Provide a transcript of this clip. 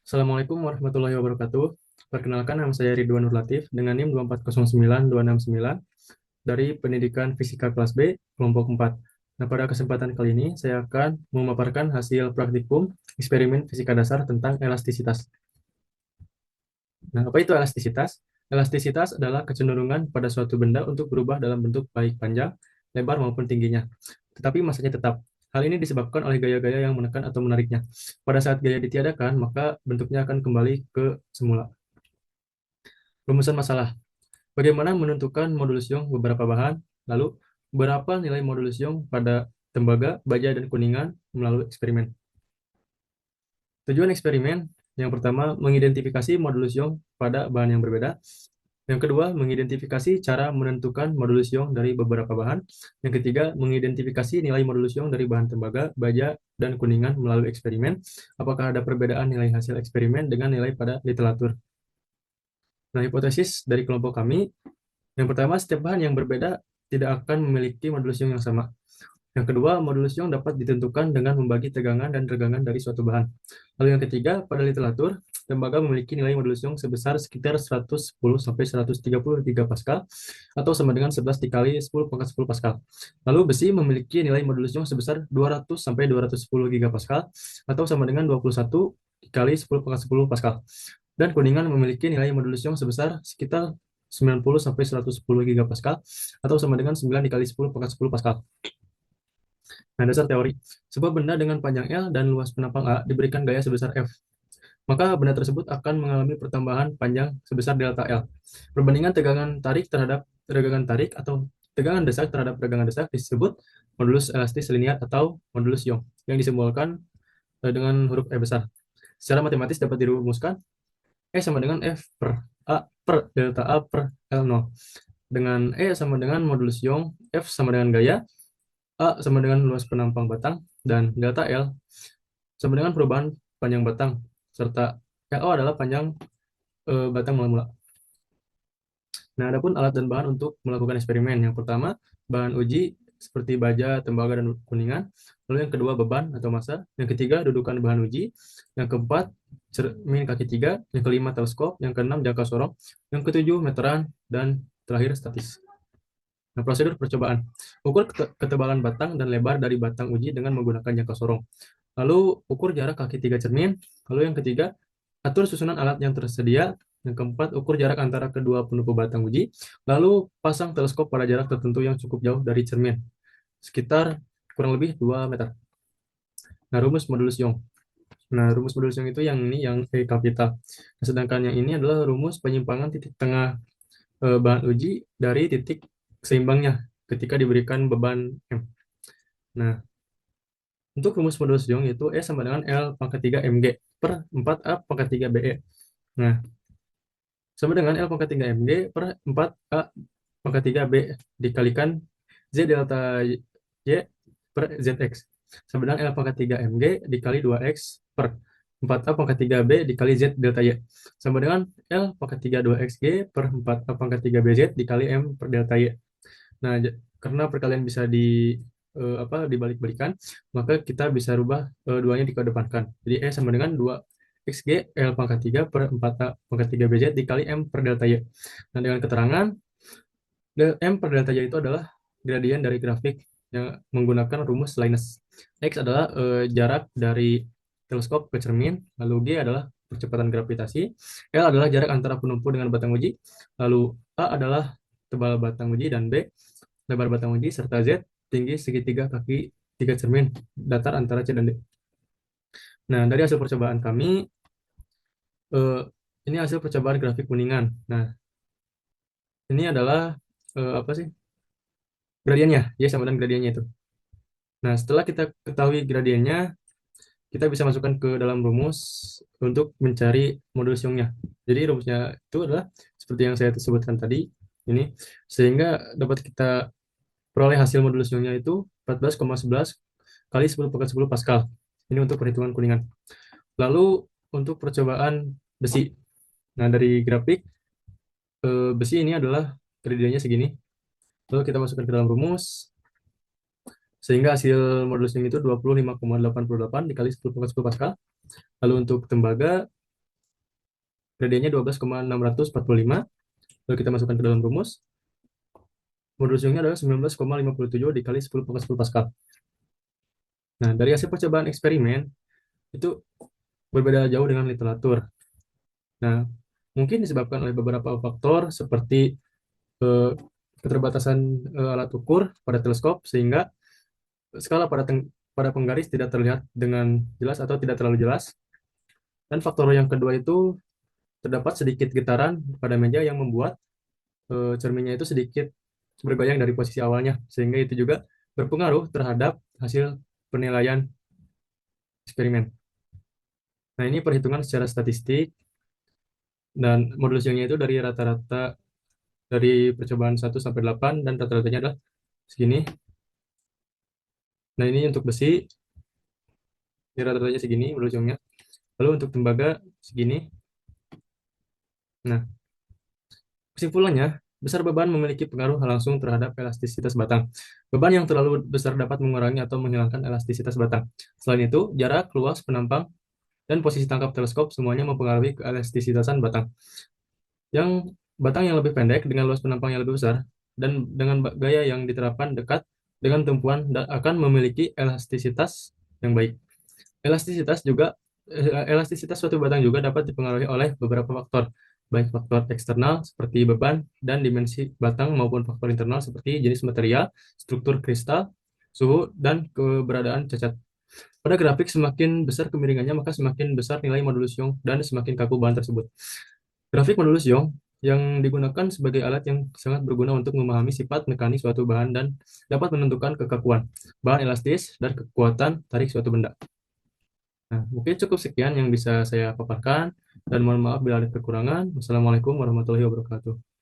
Assalamualaikum warahmatullahi wabarakatuh. Perkenalkan, nama saya Ridwan Nur Latif dengan NIM 2409269 dari Pendidikan Fisika kelas B, kelompok 4. Nah, pada kesempatan kali ini saya akan memaparkan hasil praktikum eksperimen fisika dasar tentang elastisitas. Nah, apa itu elastisitas? Elastisitas adalah kecenderungan pada suatu benda untuk berubah dalam bentuk baik panjang, lebar maupun tingginya, tetapi masanya tetap. Hal ini disebabkan oleh gaya-gaya yang menekan atau menariknya. Pada saat gaya ditiadakan, maka bentuknya akan kembali ke semula. Rumusan masalah. Bagaimana menentukan modulus Young beberapa bahan? Lalu, berapa nilai modulus Young pada tembaga, baja, dan kuningan melalui eksperimen? Tujuan eksperimen, yang pertama, mengidentifikasi modulus Young pada bahan yang berbeda. Yang kedua, mengidentifikasi cara menentukan modulus Young dari beberapa bahan. Yang ketiga, mengidentifikasi nilai modulus Young dari bahan tembaga, baja, dan kuningan melalui eksperimen. Apakah ada perbedaan nilai hasil eksperimen dengan nilai pada literatur? Nah, hipotesis dari kelompok kami, yang pertama, setiap bahan yang berbeda tidak akan memiliki modulus Young yang sama. Yang kedua, modulus Young dapat ditentukan dengan membagi tegangan dan regangan dari suatu bahan. Lalu yang ketiga, pada literatur, tembaga memiliki nilai modulus Young sebesar sekitar 110 sampai 130 gigapascal atau sama dengan 11 dikali 10 pangkat 10 pascal. Lalu besi memiliki nilai modulus Young sebesar 200 sampai 210 gigapascal atau sama dengan 21 dikali 10 pangkat 10 pascal. Dan kuningan memiliki nilai modulus Young sebesar sekitar 90 sampai 110 gigapascal atau sama dengan 9 dikali 10 pangkat 10 pascal. Nah, dasar teori. Sebuah benda dengan panjang L dan luas penampang A diberikan gaya sebesar F. Maka benda tersebut akan mengalami pertambahan panjang sebesar delta L. Perbandingan tegangan tarik terhadap regangan tarik atau tegangan desak terhadap regangan desak disebut modulus elastis linier atau modulus Young yang disimbolkan dengan huruf E besar. Secara matematis dapat dirumuskan E sama dengan F per A per delta A per L0. Dengan E sama dengan modulus Young, F sama dengan gaya, A sama dengan luas penampang batang, dan delta L sama dengan perubahan panjang batang, serta LO adalah panjang batang mula-mula. Nah, adapun alat dan bahan untuk melakukan eksperimen. Yang pertama, bahan uji seperti baja, tembaga, dan kuningan. Lalu yang kedua, beban atau massa. Yang ketiga, dudukan bahan uji. Yang keempat, cermin kaki tiga. Yang kelima, teleskop. Yang keenam, jangka sorong. Yang ketujuh, meteran. Dan terakhir, statis. Nah, prosedur percobaan. Ukur ketebalan batang dan lebar dari batang uji dengan menggunakan jangka sorong. Lalu, ukur jarak kaki tiga cermin. Lalu yang ketiga, atur susunan alat yang tersedia. Yang keempat, ukur jarak antara kedua penutup batang uji. Lalu, pasang teleskop pada jarak tertentu yang cukup jauh dari cermin, sekitar kurang lebih 2 meter. Nah, rumus modulus Young. Nah, rumus modulus Young itu yang ini, yang E kapital. Nah, sedangkan yang ini adalah rumus penyimpangan titik tengah bahan uji dari titik seimbangnya ketika diberikan beban M. Nah, untuk rumus modulus Young yaitu E sama dengan L pangkat 3 mg per 4A pangkat 3 BE. Nah, sama dengan L pangkat 3 mg per 4A pangkat 3 B dikalikan Z delta Y per ZX. Sama dengan L pangkat 3 mg dikali 2X per 4A pangkat 3 B dikali Z delta Y. Sama dengan L pangkat 3 2XG per 4A pangkat 3 BZ dikali M per delta Y. Nah, karena perkalian bisa dibalik-balikan, maka kita bisa rubah duanya dikedepankan. Jadi E sama dengan 2 XG L pangkat 3 per 4A pangkat 3 BZ dikali M per delta Y. Nah, dengan keterangan M per delta Y itu adalah gradien dari grafik yang menggunakan rumus Linus. X adalah jarak dari teleskop ke cermin, lalu G adalah percepatan gravitasi, L adalah jarak antara penumpu dengan batang uji, lalu A adalah tebal batang uji, dan B lebar batang uji, serta Z tinggi segitiga kaki tiga cermin datar antara C dan D. Nah, dari hasil percobaan kami, ini hasil percobaan grafik kuningan. Nah, ini adalah apa sih gradiennya, Y sama dengan gradiennya itu. Nah, setelah kita ketahui gradiennya, kita bisa masukkan ke dalam rumus untuk mencari modulus Young-nya. Jadi rumusnya itu adalah seperti yang saya sebutkan tadi, ini, sehingga dapat kita peroleh hasil modulus Young-nya itu 14,11 kali 10 pangkat 10 Pascal. Ini untuk perhitungan kuningan. Lalu untuk percobaan besi. Nah, dari grafik, besi ini adalah gradiennya segini. Lalu kita masukkan ke dalam rumus, sehingga hasil modulus Young itu 25,88 dikali 10 pangkat 10 Pascal. Lalu untuk tembaga, gradiennya 12,645. Lalu kita masukkan ke dalam rumus. Modulus Youngnya adalah 19,57 dikali 10 pangkat 10 Pascal. Nah, dari hasil percobaan eksperimen, itu berbeda jauh dengan literatur. Nah, mungkin disebabkan oleh beberapa faktor seperti eh, keterbatasan alat ukur pada teleskop, sehingga skala pada penggaris tidak terlihat dengan jelas atau tidak terlalu jelas. Dan faktor yang kedua itu terdapat sedikit getaran pada meja yang membuat cerminnya itu sedikit bergoyang dari posisi awalnya, sehingga itu juga berpengaruh terhadap hasil penilaian eksperimen. Nah, ini perhitungan secara statistik, dan modulus Youngnya itu dari rata-rata dari percobaan 1 sampai 8, dan rata-ratanya adalah segini. Nah, ini untuk besi, ini rata-ratanya segini modulus Youngnya. Lalu untuk tembaga segini. Nah, kesimpulannya, besar beban memiliki pengaruh langsung terhadap elastisitas batang. Beban yang terlalu besar dapat mengurangi atau menghilangkan elastisitas batang. Selain itu, jarak, luas penampang, dan posisi tangkap teleskop semuanya mempengaruhi keelastisitasan batang. Batang yang lebih pendek dengan luas penampang yang lebih besar dan dengan gaya yang diterapkan dekat dengan tumpuan akan memiliki elastisitas yang baik. Elastisitas juga Elastisitas suatu batang juga dapat dipengaruhi oleh beberapa faktor, baik faktor eksternal seperti beban dan dimensi batang maupun faktor internal seperti jenis material, struktur kristal, suhu, dan keberadaan cacat. Pada grafik, semakin besar kemiringannya, maka semakin besar nilai modulus Young dan semakin kaku bahan tersebut. Grafik modulus Young yang digunakan sebagai alat yang sangat berguna untuk memahami sifat mekanik suatu bahan dan dapat menentukan kekakuan, bahan elastis, dan kekuatan tarik suatu benda. Nah, mungkin cukup sekian yang bisa saya paparkan, dan mohon maaf bila ada kekurangan. Wassalamualaikum warahmatullahi wabarakatuh.